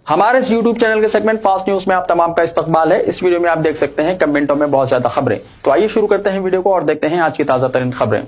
हमारे इस YouTube channel के सेगमेंट फास्ट न्यूज में आप तमाम का इस्तकबाल है। इस वीडियो में आप देख सकते हैं कमेंटों में बहुत ज्यादा खबरें। तो आइए शुरू करते हैं वीडियो को और देखते हैं आज की ताजा तरीन खबरें।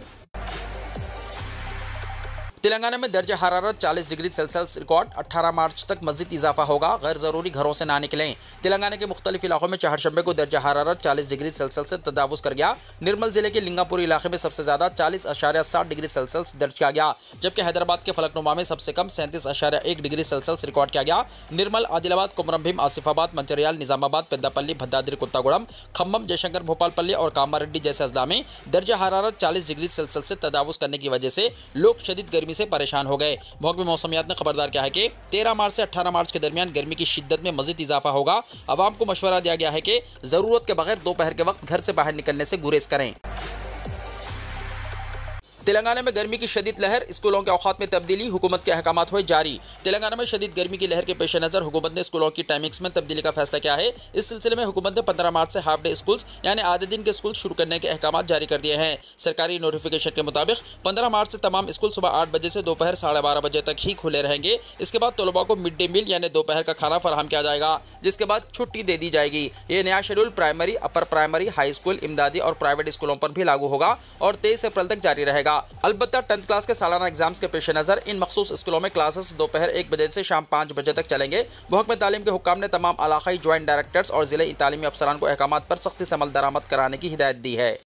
तेलंगाना में दर्ज हरारत 40 डिग्री सेल्सियस रिकॉर्ड। 18 मार्च तक मजीद इजाफा होगा, गैर जरूरी घरों से ना निकलें। तेलंगाना के मुख्तलिफ इलाकों में चहारशंबे को दर्ज हरारत 40 डिग्री सेल्सियस से तजावुज कर गया। निर्मल जिले के लिंगापुर इलाके में सबसे ज्यादा 40.7 डिग्री सेल्सियस दर्ज किया गया, जबकि हैदराबाद के फलकनुमा में सबसे कम 37.1 डिग्री सेल्सियस रिकॉर्ड किया गया। निर्मल, आदिलाबाद, कुमरमभीम, आसिफाबाद, मंचिर्याल, निजामाबाद, पेद्दापल्ली, भद्दाद्री कोत्तागुड़म, खम्मम, जयशंकर भोपालपल्ली और कामारेड्डी जैसे अजला में दर्ज हरारत 40 डिग्री सेल्सियस से तजावुज करने की वजह से लोग शदीद गर्मी से परेशान हो गए। महकमे मौसमियात ने खबरदार किया है कि 13 मार्च से 18 मार्च के दरमियान गर्मी की शिद्दत में मजीद इजाफा होगा। अवाम को मशवरा दिया गया है कि जरूरत के बगैर दोपहर के वक्त घर से बाहर निकलने से गुरेज करें। तेलंगाना में गर्मी की शदीद लहर, स्कूलों के औकात में तब्दीली, हुकूमत के अहकामात हुए जारी। तेलंगाना में शदीद गर्मी की लहर के पेश नज़र हुकूमत ने स्कूलों की टाइमिंग्स में तब्दीली का फैसला किया है। इस सिलसिले में हुकूमत ने 15 मार्च से हाफ डे स्कूल्स यानी आधे दिन के स्कूल शुरू करने के अहकामात जारी कर दिए हैं। सरकारी नोटिफिकेशन के मुताबिक 15 मार्च से तमाम स्कूल सुबह 8 बजे से दोपहर 12:30 बजे तक ही खुले रहेंगे। इसके बाद तलबा को मिड डे मील यानी दोपहर का खाना फराहम किया जाएगा, जिसके बाद छुट्टी दे दी जाएगी। ये नया schedule primary, upper primary, high school, इमदादी और प्राइवेट स्कूलों पर भी लागू होगा और 23 अप्रैल तक जारी रहेगा। अलबत्ता 10th क्लास के सालाना एग्जाम्स के पेश नजर इन मखसूस स्कूलों में क्लासेस दोपहर 1 बजे से शाम 5 बजे तक चलेंगे। महकमे तालीम के हुक्काम ने तमाम इलाकाई ज्वाइंट डायरेक्टर्स और जिले तालीमी अफसरान को अहकामात पर सख्ती से अमल दरामद कराने की हिदायत दी है।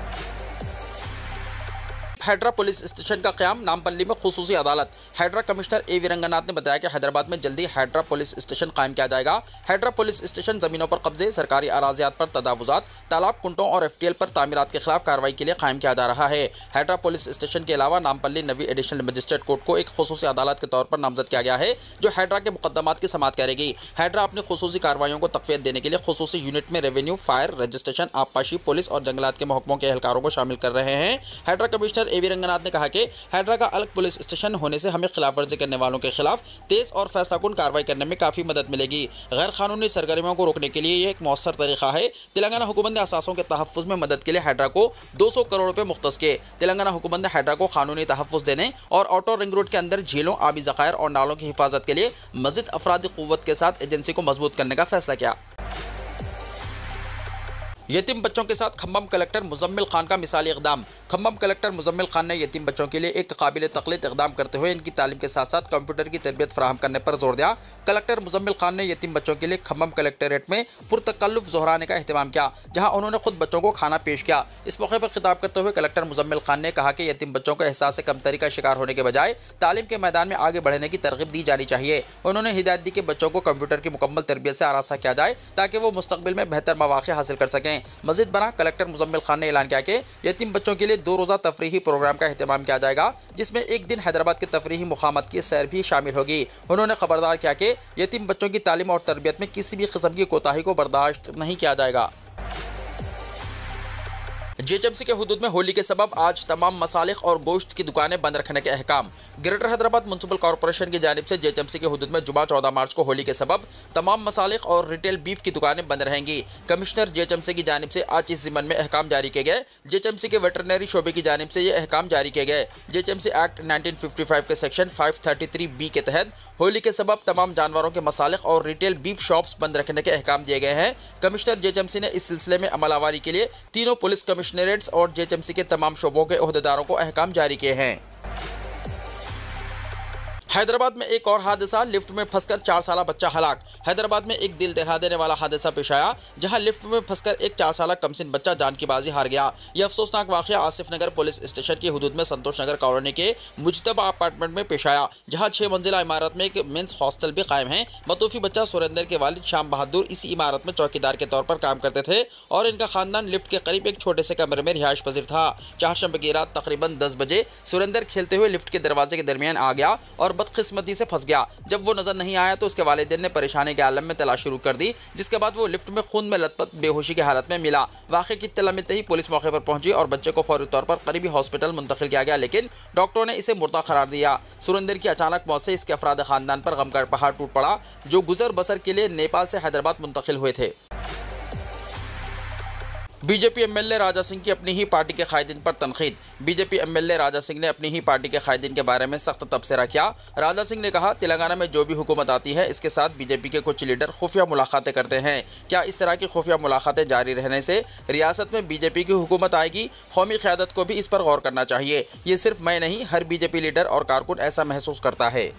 हैदरा पुलिस स्टेशन का क़याम, नामपल्ली में खुसूसी अदालत। हैदरा कमिश्नर ए वीरंगनाथ ने बताया कि हैदराबाद में जल्दी हैदरा पुलिस स्टेशन कायम किया जाएगा। हैदरा पुलिस स्टेशन जमीनों पर कब्जे, सरकारी अराजियात पर तजावुजात, तालाब, कुंटों और FTL पर तामीरात के खिलाफ कार्रवाई के लिए कायम किया जा रहा है। हैदरा पुलिस स्टेशन के अलावा नामपल्ली नवी एडिशनल मजिस्ट्रेट कोर्ट को एक खुसूसी अदालत के तौर पर नामजद किया गया है, जो हैदरा के मुकदमात की समाअत करेगी। हैदरा अपनी खुसूसी कार्रवाइयों को तक़वियत देने के लिए खुसूसी यूनिट में रेवेन्यू, फायर, रजिस्ट्रेशन, आबपाशी, पुलिस और जंगलात के महकमों के एहलकारों को शामिल कर रहे हैं। हैदरा कमिश्नर ए वीरंगनाथ ने कहा कि हैदरा का अलग पुलिस स्टेशन होने से हमें खिलाफ वर्जी करने वालों के खिलाफ तेज और फैसलाकुन कार्रवाई करने में काफी मदद मिलेगी। गैर कानूनी सरगर्मियों को रोकने के लिए यह एक मौसर तरीका है। तेलंगाना हुकूमत ने असासों के तहफ़्फ़ुज़ में मदद के लिए हैदरा को 200 करोड़ रुपए मुख्तस किए। तेलंगाना हुकूमत ने हैदरा को कानूनी तहफ़्फ़ुज़ देने और आउटर रिंग रोड के अंदर झीलों, आबी ज़खायर और नालों की हिफाजत के लिए मज़ीद अफरादी क़ुव्वत के साथ एजेंसी को मजबूत करने का फैसला किया। यतीम बच्चों के साथ खम्मम कलेक्टर मुजम्मिल खान का मिसाली इक़दाम। खम्मम कलेक्टर मुजम्मिल खान ने यतीम बच्चों के लिए एक काबिल तक़लीद इक़दाम करते हुए इनकी तालीम के साथ साथ कंप्यूटर की तरबियत फराहम करने पर जोर दिया। कलेक्टर मुजम्मिल खान ने यतीम बच्चों के लिए खम्मम कलेक्टरेट में पुरतकल्लुफ़ ज़ोहराने का अहतमाम किया, जहाँ उन्होंने खुद बच्चों को खाना पेश किया। इस मौके पर खिताब करते हुए कलेक्टर मुजम्मिल खान ने कहा कि यतीम बच्चों को एहसास कमतरी का शिकार होने के बजाय तालीम के मैदान में आगे बढ़ने की तरगीब दी जानी चाहिए। उन्होंने हिदायत दी कि बच्चों को कंप्यूटर की मुकम्मल तरबियत से आरास्ता किया जाए ताकि वो मुस्तक़बिल में बेहतर मौक़े हासिल कर सकें। मज़ीद बना कलेक्टर मुजम्मिल खान ने ऐलान किया कि यतीम बच्चों के लिए 2 रोज़ा तफरीही प्रोग्राम का अहतमाम किया जाएगा, जिसमें एक दिन हैदराबाद के तफरीही मुक़ामात की सैर भी शामिल होगी। उन्होंने खबरदार किया कि यतीम बच्चों की तालीम और तरबियत में किसी भी किस्म की कोताही को बर्दाश्त नहीं किया जाएगा। JHMC के हुदूद में होली के सबब आज तमाम मसालिख और गोश्त की दुकानें बंद रखने के अहकाम। ग्रेटर हैदराबाद म्युनिसिपल कॉर्पोरेशन की जानिब से JHMC के हुदूद में जुमा 14 मार्च को होली के सबब तमाम मसालिख और रिटेल बीफ की दुकानें बंद रहेंगी। कमिश्नर JHMC की जानिब से आज इस ज़िम्मन में अहकाम जारी किए गए। JHMC के वेटरनरी शोबे की जानिब से ये अहकाम जारी किए गए। JHMC एक्ट 1955 के सेक्शन 533B के तहत होली के सबब तमाम जानवरों के मसालिख और रिटेल बीफ शॉप्स बंद रखने के अहकाम दिए गए हैं। कमिश्नर JHMC ने इस सिलसिले में अमलावारी के लिए तीनों पुलिस कमिश्नरेट्स और JHMC के तमाम शोबों के ओहदेदारों को अहकाम जारी किए हैं। हैदराबाद में एक और हादसा, लिफ्ट में फंसकर 4 साला बच्चा हलाक। हैदराबाद में एक दिल दहला देने वाला हादसा पेश आया, जहां लिफ्ट में फंसकर एक 4 साला कमसिन बच्चा जान की बाजी हार गया। यह अफसोसनाक वाक़या आसिफ नगर पुलिस स्टेशन की हुदूद में संतोष नगर कॉलोनी के मुजतबा अपार्टमेंट में पेश आया, जहां 6 मंजिला इमारत में एक मेंस हॉस्टल भी कायम है। मतूफी बच्चा सुरेंद्र के वालिद शाम बहादुर इसी इमारत में चौकीदार के तौर पर काम करते थे और इनका खानदान लिफ्ट के करीब एक छोटे से कमरे में रिहाइश पजीर था। चहारशंबे की रात तकरीबन 10 बजे सुरेंद्र खेलते हुए लिफ्ट के दरवाजे के दरमियान आ गया और बदकिस्मती से फंस गया। जब वो नजर नहीं आया तो उसके वालिदैन ने परेशानी के आलम में तलाश शुरू कर दी, जिसके बाद वो लिफ्ट में खून में लथपथ बेहोशी की हालत में मिला। वाक़े की इत्तला मिलते ही पुलिस मौके पर पहुंची और बच्चे को फौरी तौर पर करीबी हॉस्पिटल मुंतकिल किया गया, लेकिन डॉक्टरों ने इसे मुर्दा करार दिया। सुरेंद्र की अचानक मौत से इसके अफराद खानदान पर गम का पहाड़ टूट पड़ा, जो गुजर बसर के लिए नेपाल से हैदराबाद मुंतकिल हुए थे। बीजेपी एमएलए राजा सिंह की अपनी ही पार्टी के कायदीन पर तनकीद। बीजेपी एमएलए राजा सिंह ने अपनी ही पार्टी के कायदीन के बारे में सख्त तबसरा किया। राजा सिंह ने कहा, तेलंगाना में जो भी हुकूमत आती है इसके साथ बीजेपी के कुछ लीडर खुफिया मुलाकातें करते हैं। क्या इस तरह की खुफिया मुलाकातें जारी रहने से रियासत में बीजेपी की हुकूमत आएगी? कौमी क़यादत को भी इस पर गौर करना चाहिए। ये सिर्फ मैं नहीं, हर बीजेपी लीडर और कारकुन ऐसा महसूस करता है।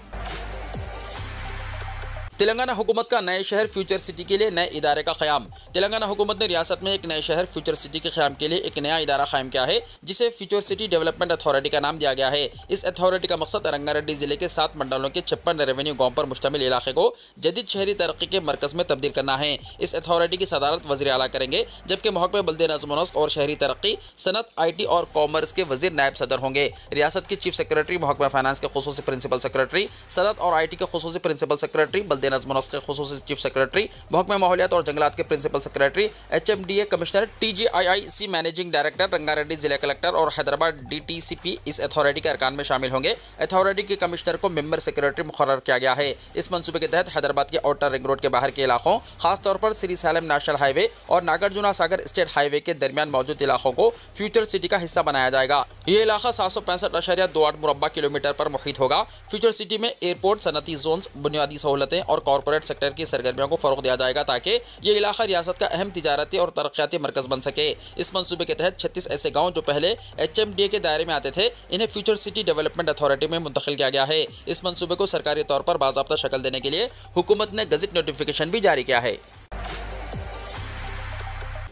तेलंगाना हुकूमत का नए शहर फ्यूचर सिटी के लिए नए इदारे का क़याम। तेलंगाना हुकूमत ने रियासत में एक नए शहर फ्यूचर सिटी के क़याम के लिए एक नया इदारा कायम किया है, जिसे फ्यूचर सिटी डेवलपमेंट अथॉरिटी का नाम दिया गया है। इस अथॉरिटी का मकसद रंगारेड्डी जिले के 7 मंडलों के 56 रेवेन्यू गाँव पर मुश्तमिल इलाके को जदीद शहरी तरक्की के मरकज़ में तब्दील करना है। इस अथॉरिटी की सदारत वज़ीर आला करेंगे, जबकि महकमे बल्दे नज़्म व नस्क और शहरी तरक्की, सनत, IT और कॉमर्स के वज़ीर नायब सदर होंगे। रियासत की चीफ सेक्रेटरी, महकमा फाइनेंस के खुसूसी प्रिंसिपल सेक्रेटरी, सनत और IT के खुसूसी प्रिंसिपल सेक्रेटरी, बल्दे नज़्म व नस्क के चीफ सेक्रेटरी, महकमा माहौलियात और जंगलात के principal secretary, HMDA commissioner, TGIIC managing director, Rangareddy जिला कलेक्टर और हैदराबाद DTCP इस अथॉरिटी के अरकान में शामिल होंगे। अथॉरिटी के कमिश्नर को मेंबर सेक्रेटरी मुकर्रर किया गया है। इस मंसूबे के तहत हैदराबाद के आउटर रिंग रोड के बाहर के इलाकों, खासतौर पर श्रीसैलम नेशनल हाईवे और नागार्जुना सागर स्टेट हाईवे के दरमियान मौजूद इलाकों को फ्यूचर सिटी का हिस्सा बनाया जाएगा। ये इलाका 765.28 मुरब्बा किलोमीटर पर मुहित होगा। फ्यूचर सिटी में एयरपोर्ट, सनती जोन्स, बुनियादी सहूलतें और कॉरपोरेट सेक्टर की सरगर्मियों को फरोग दिया जाएगा, ताकि ये इलाका रियासत का अहम तिजारती और तरक्याती मरकज बन सके। इस मंसूबे के तहत 36 ऐसे गांव जो पहले HMDA के दायरे में आते थे, इन्हें फ्यूचर सिटी डेवलपमेंट अथॉरिटी में मुंतकिल किया गया है। इस मंसूबे को सरकारी तौर पर बाज़ाब्ता शक्ल देने के लिए हुकूमत ने गज़ट नोटिफिकेशन भी जारी किया है।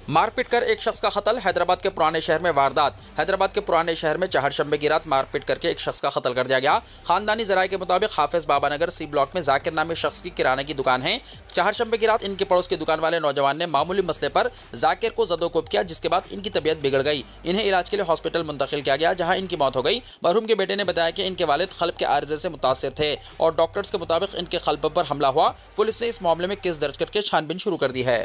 मारपीट कर एक शख्स का कत्ल। हैदराबाद के पुराने शहर में वारदात। हैदराबाद के पुराने शहर में चहारशंबे की रात मारपीट करके एक शख्स का कत्ल कर दिया गया। खानदानी जराये के मुताबिक हाफिज बाबा नगर C ब्लॉक में जाकिर नामी शख्स की किराने की दुकान है। चहारशंबे की रात इनके पड़ोस की दुकान वाले नौजवान ने मामूली मसले पर जाकिर को ज़दोकोब किया, जिसके बाद इनकी तबीयत बिगड़ गई। इन्हें इलाज के लिए हॉस्पिटल मुंतकिल किया गया, जहाँ इनकी मौत हो गई। मरहूम के बेटे ने बताया कि इनके वालिद क़ल्ब के आर्जे से मुतासिर थे और डॉक्टर्स के मुताबिक इनके क़ल्ब पर हमला हुआ। पुलिस ने इस मामले में केस दर्ज करके छानबीन शुरू कर दी है।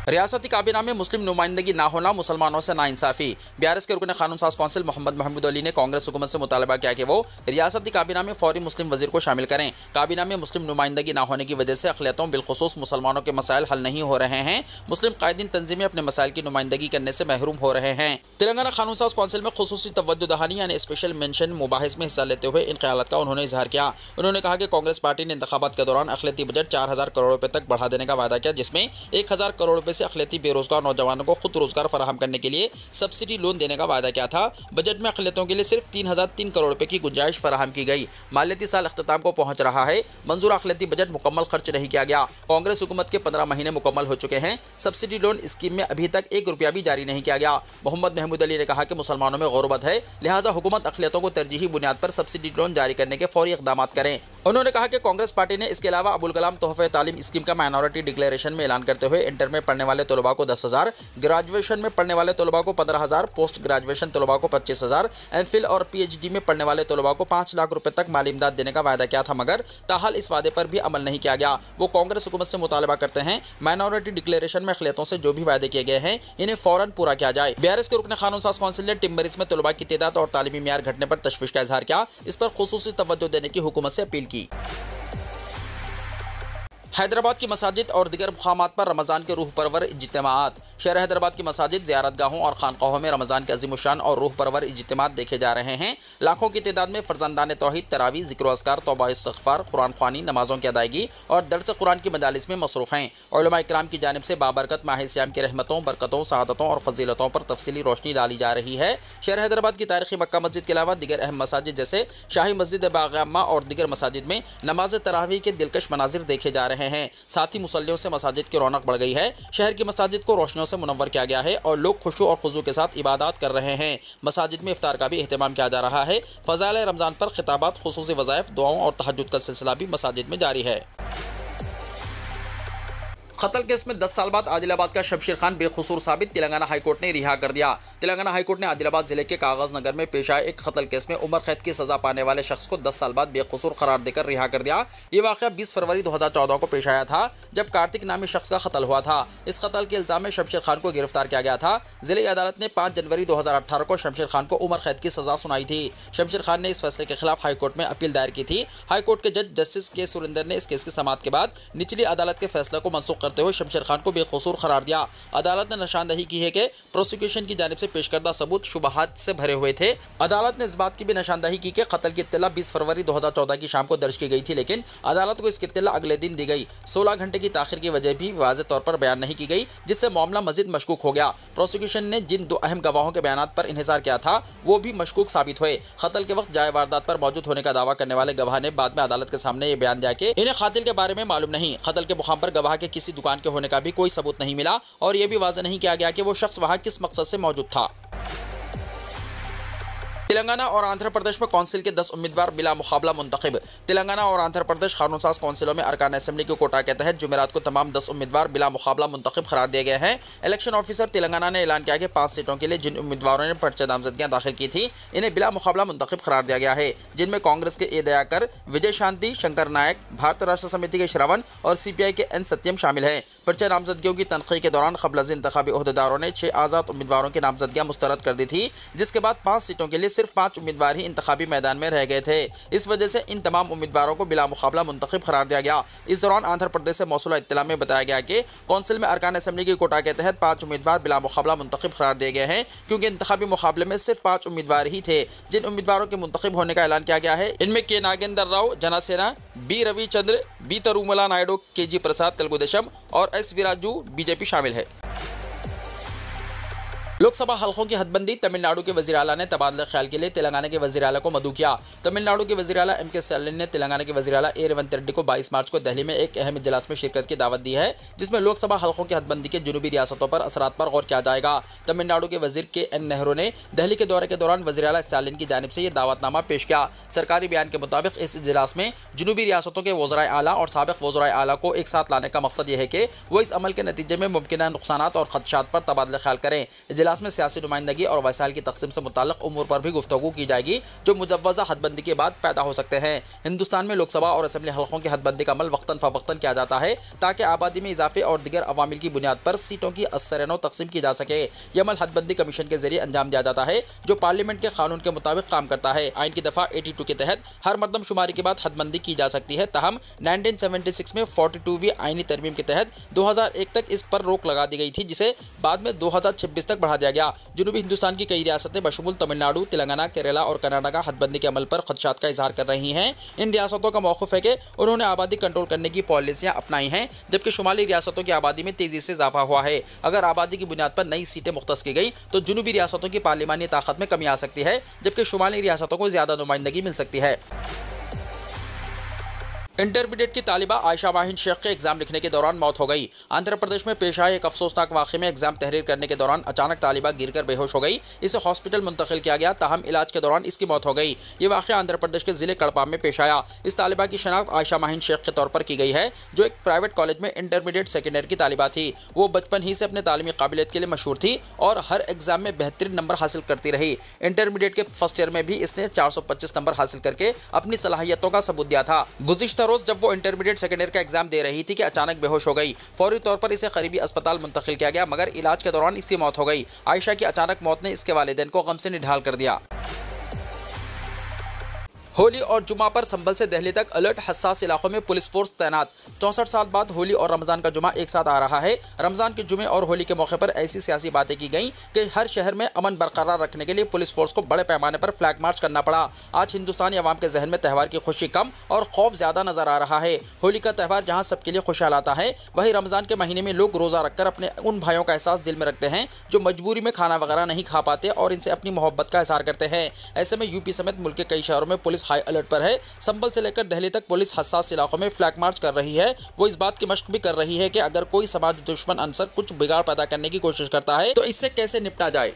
रियासती काबीना में मुस्लिम नुमाइंदगी ना होना, मुसलमानों से नाइंसाफ़ी। BRS के रुकन कानून साज कौंसिल मोहम्मद महमूद अली ने कांग्रेस हुकूमत से मुतालबा किया कि वो रियासती काबीना में फौरी मुस्लिम वजीर को शामिल करें। काबीना में मुस्लिम नुमाइंदगी ना होने की वजह से अक़लियतों बिलखुसूस मुसलमानों के मसाइल हल नहीं हो रहे हैं। मुस्लिम कायदीन तंजीमें अपने मसाइल की नुमाइंदगी करने से महरूम हो रहे हैं। तेलंगाना कानून साज कौंसिल में खुसूसी तवज्जो दहानी यानी स्पेशल मेंशन मुबाहिस में हिस्सा लेते हुए इन ख्यालात का उन्होंने इजहार किया। उन्होंने कहा कि कांग्रेस पार्टी ने इंतखाबात के दौरान अक़लियती बजट 4000 करोड़ रुपये तक बढ़ा देने का वादा किया, जिसमें 1000 करोड़ रुपये से अक़लियती बेरोजगार नौजवानों को खुद रोजगार फराहम करने के लिए सब्सिडी लोन देने का वादा किया था। बजट में अक़लियतों के लिए सिर्फ 3003 करोड़ रुपए की गुंजाइश फराहम की गई। मालियाती साल अख्ताम को पहुंच रहा है, मंजूर अक़लियती बजट मुकम्मल खर्च नहीं किया गया। कांग्रेस हुकूमत के 15 महीने मुकम्मल हो चुके हैं। सब्सिडी लोन स्कीम में अभी तक 1 रुपया भी जारी नहीं किया गया। मोहम्मद महमूद अली ने कहा कि मुसलमानों में गुर्बत है, लिहाजा हुकूमत अक़लियतों को तरजीही बुनियाद पर सब्सिडी लोन जारी करने के फौरी इक़दाम करें। उन्होंने कहा कि कांग्रेस पार्टी ने इसके अलावा अबुल कलाम तोहफे तालीम स्कीम का माइनॉरिटी डिक्लेरेशन में ऐलान करते हुए इंटर में पढ़ने वाले तलबा को 10,000, ग्रेजुएशन में पढ़ने वाले तलबा को 15,000, पोस्ट ग्रेजुएशन तलबा को 25,000, MPhil और PhD में पढ़ने वाले तलबा को 5 लाख रुपए तक माली इमदाद देने का वादा किया था, मगर ताहाल इस वादे पर भी अमल नहीं किया गया। वो कांग्रेस हुकूमत से मुतालबा करते हैं माइनॉरिटी डिक्लेरेशन में अक़लियतों से जो भी वादे किए गए हैं इन्हें फौरन पूरा किया जाए। BRS के रुकन कानून साज कौंसिल ने टिम्बरिस में तलबा की तादाद और तालीमी मियार घटने पर तशवीश का इजहार किया। इस पर खुसूसी तवज्जो देने की हुकूमत से अपील की। हैदराबाद की मसाजिद और दिगर मुकामात पर रमज़ान के रूह परवर इज्तिमात। शहर हैदराबाद की मसाजिद, ज़ियारतगाहों और खानकाहों में रमज़ान के अज़ीमुशान और रूह परवर इज्तिमात देखे जा रहे हैं। लाखों की तादाद में फ़र्ज़ंदान तौहीद, तरावी, ज़िक्र अस्कार, तौबा इस्तिग़फ़ार, कुरान ख़वानी, नमाज़ों की अदायगी और दर्स कुरान की मजालिस में मसरूफ़ हैं। उलमा इकराम की जानिब से बाबरकत माह सियाम की रहमतों, बरकतों, सआदतों और फजीलतों पर तफसीली रोशनी डाली जा रही है। शहर हैदराबाद की तारीख़ी मक्का मस्जिद के अलावा दिगर अहम मसाजिद जैसे शाही मस्जिद बाग़ अम्मा और दिगर मसाजिद में नमाज तरावी के दिलकश मनाजिर देखे जा रहे हैं। साथ ही मुसल्लियों से मसाजिद की रौनक बढ़ गई है। शहर की मसाजिद को रोशनियों से मुनव्वर किया गया है और लोग खुशू और खुजू के साथ इबादत कर रहे हैं। मसाजिद में इफ्तार का भी एहतमाम किया जा रहा है। फ़ज़ाइल रमज़ान पर खिताबात, खुसूसी वज़ाइफ, दुआओं और तहज्जुद का सिलसिला भी मसाजिद में जारी है। कत्ल केस में 10 साल बाद आदिलाबाद का शमशेर खान बेकसूर साबित, तेलंगाना हाईकोर्ट ने रिहा कर दिया। तेलंगाना हाईकोर्ट ने आदिलाबाद जिले के कागज नगर में पेश आए एक कत्ल केस में उम्र कैद की सजा पाने वाले शख्स को 10 साल बाद बेकसूर करार देकर रिहा कर दिया। ये वाक़या 20 फरवरी 2014 को पेश आया था, जब कार्तिक नामी शख्स का कत्ल हुआ था। इस कत्ल के इल्जाम में शमशेर खान को गिरफ्तार किया गया था। जिले अदालत ने 5 जनवरी 2018 को शमशेर खान को उम्र कैद की सजा सुनाई थी। शमशेर खान ने इस फैसले के खिलाफ हाईकोर्ट में अपील दायर की थी। हाईकोर्ट के जज जस्टिस के सुरेंद्र ने इस केस की समाअत के बाद निचली अदालत के फैसले को मनसूख करते हुए शमशेर खान को बेकसूर करार दिया। अदालत ने निशानदही की है कि प्रोसिक्यूशन की जानिब से पेश करदा सबूत शुबहात से भरे हुए थे। अदालत ने इस बात की भी निशानदही की कि कत्ल की इत्तला 20 फरवरी 2014 की शाम को दर्ज की गई थी, लेकिन अदालत को इसकी इत्तला अगले दिन दी गई। 16 घंटे की ताखिर की वजह भी वाज़ेह तौर पर बयान नहीं की गई, जिससे मामला मजीद मशकूक हो गया। प्रोसिक्यूशन ने जिन 2 अहम गवाहों के बयान पर इन्हिसार किया था वो भी मशकूक साबित हुए। कत्ल के वक्त जाए वारदात पर मौजूद होने का दावा करने वाले गवाह ने बाद में अदालत के सामने ये बयान दिया कि इन्हें कातिल के बारे में मालूम नहीं। कत्ल के मुकाम पर गवाह के किसी दुकान के होने का भी कोई सबूत नहीं मिला और यह भी वाज़ेह नहीं किया गया कि वो शख्स वहां किस मकसद से मौजूद था। तेलंगाना और आंध्र प्रदेश में कौंसिल के 10 उम्मीदवार बिला मुकाबला मुंतखब। तेलंगाना और आंध्र प्रदेश कानूनसाज कौंसिलों में अरकान असेंबली के कोटा के तहत जुमेरात को तमाम 10 उम्मीदवार बिला मुकाबला मुंतखब करार दिए गए हैं। इलेक्शन ऑफिसर तेलंगाना ने ऐलान किया कि 5 सीटों के लिए जिन उम्मीदवारों ने पर्चे नामजदगियां दाखिल की थी इन्हें बिला मुकाबला मुंतखब करार दिया गया है, जिनमें कांग्रेस के ए दयाकर, विजय शांति, शंकर नायक, भारतीय राष्ट्र समिति के श्रवण और CPI के N सत्यम शामिल हैं। पर्चे नामजदगियों की तनखीह के दौरान क़ब्ल इंतखाबी ओहदेदारों ने 6 आज़ाद उम्मीदवारों की नामजदगियां मुस्तरद कर दी थी, जिसके बाद 5 सीटों के लिए सिर्फ 5 उम्मीदवार ही इंतखाबी मैदान में रह गए थे। इस वजह से इन तमाम उम्मीदवारों को बिला मुकाबला मुंतखब करार दिया गया। इस दौरान आंध्र प्रदेश से मौसूला इत्तला में बताया गया कि कौंसिल में अरकान असेंबली की कोटा के तहत 5 उम्मीदवार बिला मुकाबला मुंतखब करार दिए गए हैं, क्योंकि इंतखाबी मुकाबले में सिर्फ 5 उम्मीदवार ही थे। जिन उम्मीदवारों के मुंतखब होने का ऐलान किया गया है इनमें के Nagendra Rao Jana Sena, B Ravichander, B तरुमला Naidu, KG प्रसाद तेलुगुदेशम और S वीराजू BJP शामिल है। लोकसभा हल्कों की हदबंदी। तमिलनाडु के वज़ीर आला ने तबादला ख्याल के लिए तेलंगाना के वज़ीर आला को मदऊ किया। तमिलनाडु के वज़ीर आला MK स्टालिन ने तेलंगाना के वज़ीर आला A रेवंत रेड्डी को 22 मार्च को दिल्ली में एक अहम इजलास में शिरकत की दावत दी है, जिसमें लोकसभा हल्कों की हदबंदी के जुनूबी रियासतों पर असरात पर गौर किया जाएगा। तमिलनाडु के वज़ीर KN नेहरू ने दिल्ली के दौरे के दौरान वज़ीर आला स्टालिन की जानिब से यह दावतनामा पेश किया। सरकारी बयान के मुताबिक इस इजलास में जुनूबी रियासतों के वज़राए आला और साबिक़ वज़राए आला को एक साथ लाने का मकसद यह है कि वो इस अमल के नतीजे में मुमकिन नुकसानात और खदशात पर तबादला ख्याल करें। इजलास में सियासी नुमाइंदगी और वसाइल की तकसीम से मुताल्लिक़ उमूर पर भी गुफ्तगू की जाएगी, जो मुजव्वज़ा हदबंदी के बाद पैदा हो सकते हैं। हिंदुस्तान में लोकसभा और असेंबली हल्कों की हदबंदी का अमल वक्तन फ़वक्तन किया जाता है, ताकि आबादी में इजाफे और दीगर अवामिल की बुनियाद पर सीटों की असरनो तकसीम की जा सके। यह अमल हदबंदी कमीशन के जरिए अंजाम दिया जाता है, जो पार्लियामेंट के कानून के मुताबिक काम करता है। आइन की दफ़ा 82 के तहत हर मरदमशुमारी के बाद हदबंदी की जा सकती है। ताहम 1976 में 42वीं आइनी तरमीम के तहत 2001 तक इस पर रोक लगा दी गई थी, जिसे बाद में 2026 तक बढ़ा दिया गया। जुनूबी हिंदुस्तान की कई रियासतें बशमूल तमिलनाडु, तेलंगाना, केरला और कर्नाटका हदबंदी के अमल पर खदशात का इजहार कर रही हैं। इन रियासतों का मौक़िफ़ है कि उन्होंने आबादी कंट्रोल करने की पॉलिसियाँ अपनाई हैं, जबकि शुमाली रियासतों की आबादी में तेज़ी से इजाफा हुआ है। अगर आबादी की बुनियाद पर नई सीटें मुख्तस की गई तो जुनूबी रियासतों की पार्लिमानी ताकत में कमी आ सकती है, जबकि शुमाली रियासतों को ज़्यादा नुमाइंदगी मिल सकती है। इंटरमीडिएट की तालिबा आयशा माहिन शेख के एग्जाम लिखने के दौरान मौत हो गई। आंध्र प्रदेश में पेश आए एक अफसोसनाक वाक़े में एग्जाम तहरीर करने के दौरान अचानक तालिबा गिरकर बेहोश हो गई। इसे हॉस्पिटल मुंतकिल किया गया, ताहम इलाज के दौरान इसकी मौत हो गई। ये वाक़या आंध्र प्रदेश के ज़िले कड़पा में पेश आया। इस तालिबा की शनाख्त आयशा माहिन शेख के तौर पर की गई है, जो एक प्राइवेट कॉलेज में इंटरमीडिएट सेकेंड ईयर की तालिबा थी। वो बचपन ही से अपने तालीमी काबिलियत के लिए मशहूर थी और हर एग्जाम में बेहतरीन नंबर हासिल करती रही। इंटरमीडिएट के फर्स्ट ईयर में भी इसने 425 नंबर हासिल करके अपनी सलाहियतों का सबूत दिया था। गुज़िश्ता रोज़ जब वो इंटरमीडिएट सेकेंड ईयर का एग्जाम दे रही थी कि अचानक बेहोश हो गई। फौरी तौर पर इसे करीबी अस्पताल मुंतकिल किया गया, मगर इलाज के दौरान इसकी मौत हो गई। आयशा की अचानक मौत ने इसके वालिदैन को गम से निढाल कर दिया। होली और जुमा पर संभल से दिल्ली तक अलर्ट, हसास इलाकों में पुलिस फोर्स तैनात। 64 साल बाद होली और रमज़ान का जुमा एक साथ आ रहा है। रमज़ान के जुमे और होली के मौके पर ऐसी सियासी बातें की गई कि हर शहर में अमन बरकरार रखने के लिए पुलिस फोर्स को बड़े पैमाने पर फ्लैग मार्च करना पड़ा। आज हिंदुस्तानी अवाम के जहन में त्यौहार की खुशी कम और खौफ ज़्यादा नजर आ रहा है। होली का त्यौहार जहाँ सबके लिए खुशहाल लाता है, वहीं रमज़ान के महीने में लोग रोज़ा रखकर अपने उन भाइयों का एहसास दिल में रखते हैं जो मजबूरी में खाना वगैरह नहीं खा पाते और इनसे अपनी मोहब्बत का इज़हार करते हैं। ऐसे में यूपी समेत मुल्क के कई शहरों में पुलिस हाई अलर्ट पर है। संभल से लेकर दिल्ली तक पुलिस हसास इलाकों में फ्लैग मार्च कर रही है। वो इस बात की मशक भी कर रही है कि अगर कोई समाज दुश्मन अंसर कुछ बिगाड़ पैदा करने की कोशिश करता है तो इससे कैसे निपटा जाए।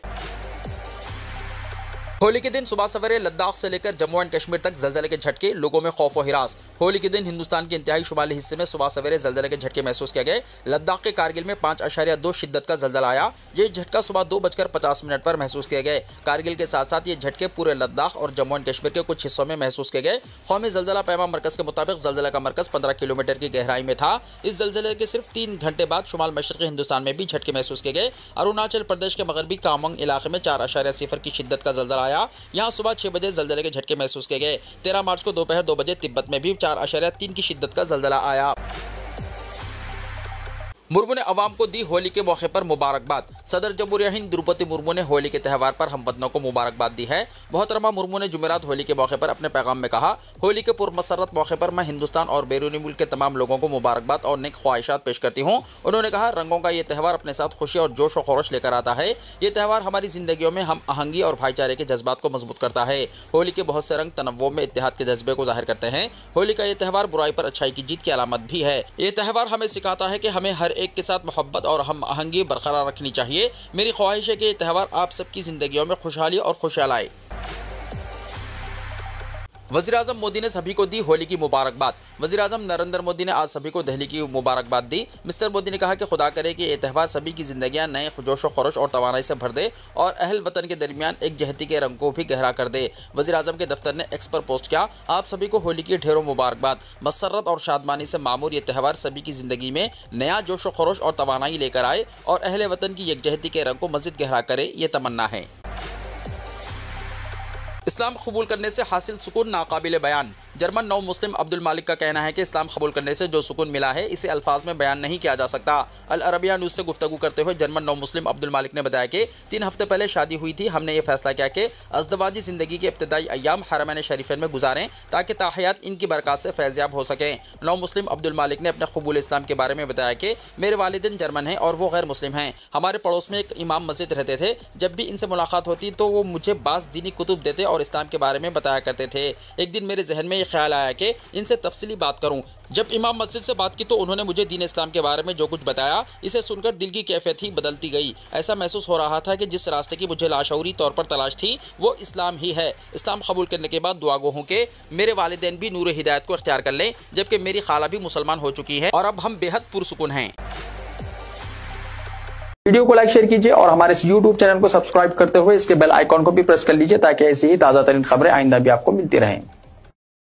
होली के दिन सुबह सवेरे लद्दाख से लेकर जम्मू एंड कश्मीर तक जलजले के झटके, लोगों में खौफ व हिरास। होली के दिन हिंदुस्तान के इंतहाई शुमाली हिस्से में सुबह सवेरे जलजले के झटके महसूस किए गए। लद्दाख के कारगिल में 5.2 शिद्दत का जलजला आया। ये झटका सुबह 2:50 पर महसूस किए गए। कारगिल के साथ साथ ये झटके पूरे लद्दाख और जम्मू एंड कश्मीर के कुछ हिस्सों में महसूस किए गए। कौमी जलजला पैमा मरकज के मुताबिक जलजले का मरकज 15 किलोमीटर की गहराई में था। इस जलजले के सिर्फ 3 घंटे बाद शुमाल मशरक़ी हिंदुस्तान में भी झटके महसूस किए गए। अरुणाचल प्रदेश के मगरबी कामंग इलाके में 4.0 की शिद्दत का जलजला आया। यहाँ सुबह 6 बजे जलजले के झटके महसूस किए गए। 13 मार्च को दोपहर 2 बजे तिब्बत में भी 4.3 की शिद्दत का जलजला आया। मुर्मू ने अवाम को दी होली के मौके पर मुबारकबाद। सदर जमहूरिया हिंद द्रौपदी मुर्मू ने होली के त्यौहार पर हमवतनों को मुबारकबाद दी है। मोहतरमा मुर्मू ने जुमेरात होली के मौके पर अपने पैगाम में कहा, होली के पुरमसरत मौके पर मैं हिंदुस्तान और बैरूनी मुल्क के तमाम लोगों को मुबारकबाद और नेक ख्वाहिशात पेश करती हूँ। उन्होंने कहा, रंगों का ये त्यौहार अपने साथ खुशी और जोश व खरोश लेकर आता है। ये त्यौहार हमारी जिंदगियों में हम आहंगी और भाईचारे के जज्बात को मजबूत करता है। होली के बहुत से रंग तनव्वुर में इत्तेहाद के जज्बे को जाहिर करते हैं। होली का ये त्यौहार बुराई पर अच्छाई की जीत की अलामत भी है। ये त्यौहार हमें सिखाता है कि हमें हर एक के साथ मोहब्बत और हम आहंगी बरकरार रखनी चाहिए। मेरी ख्वाहिश है कि ये त्यौहार आप सबकी जिंदगियों में खुशहाली और खुशहाल आए। वज़ीर-ए-आज़म मोदी ने सभी को दी होली की मुबारकबाद। वज़ीर-ए-आज़म नरेंद्र मोदी ने आज सभी को दिल्ली की मुबारकबाद दी। मिस्टर मोदी ने कहा कि खुदा करे कि ये त्यौहार सभी की जिंदगियां नए जोश व खरोश और तवानाई से भर दे और अहल वतन के दरमियान एकजहती के रंग को भी गहरा कर दे। वज़ीर-ए-आज़म के दफ्तर ने एक्स पर पोस्ट किया, आप सभी को होली की ढेरों मुबारकबाद। मसरत और शादमानी से मामूर ये त्यौहार सभी की जिंदगी में नया जोश व खरोश और तवानाई लेकर आए और अहल वतन की एकजहती के रंग को मज़ीद गहरा करे, ये तमन्ना है। इस्लाम कबूल करने से हासिल सुकून नाकाबिले बयान। जर्मन नौ मुस्लिम अब्दुल मालिक का कहना है कि इस्लाम कबूल करने से जो सुकून मिला है इसे अल्फाज में बयान नहीं किया जा सकता। अल अरबिया न्यूज़ से गुफ्तगू करते हुए जर्मन नौ मुस्लिम अब्दुल मालिक ने बताया कि 3 हफ्ते पहले शादी हुई थी। हमने ये फैसला किया कि अज़दवाजी ज़िंदगी के इब्तिदाई अय्याम हरमैन शरीफैन में गुजारें ताकि ताहयात इनकी बरकत से फैज़याब हो सकें। नौ मुस्लिम अब्दुल मालिक ने अपने कबूल इस्लाम के बारे में बताया कि मेरे वालिदैन जर्मन हैं और वो गैर मुस्लिम हैं। हमारे पड़ोस में एक इमाम मस्जिद रहते थे। जब भी इनसे मुलाकात होती तो वो मुझे बास दीनी कुतुब देते और इस्लाम के बारे में बताया करते थे। एक दिन मेरे जहन में ये ख्याल आया कि इनसे तफसीली बात करूं। जब इमाम मस्जिद से बात की तो उन्होंने मुझे दीन इस्लाम के बारे में जो कुछ बताया, इसे सुनकर दिल की कैफियत ही बदलती गई। ऐसा महसूस हो रहा था कि जिस रास्ते की मुझे लाशऊरी तौर पर तलाश थी वो इस्लाम ही है। इस्लाम कबूल करने के बाद दुआ गो हूं कि मेरे वालिदैन भी नूर हिदायत को इख्तियार कर लें, जबकि मेरी खाला भी मुसलमान हो चुकी है और अब हम बेहद पुरसुकून हैं। वीडियो को लाइक शेयर कीजिए और हमारे इस YouTube चैनल को सब्सक्राइब करते हुए इसके बेल आइकॉन को भी प्रेस कर लीजिए ताकि ऐसी ही ताज़ा तरीन खबरें आइंदा भी आपको मिलती रहें।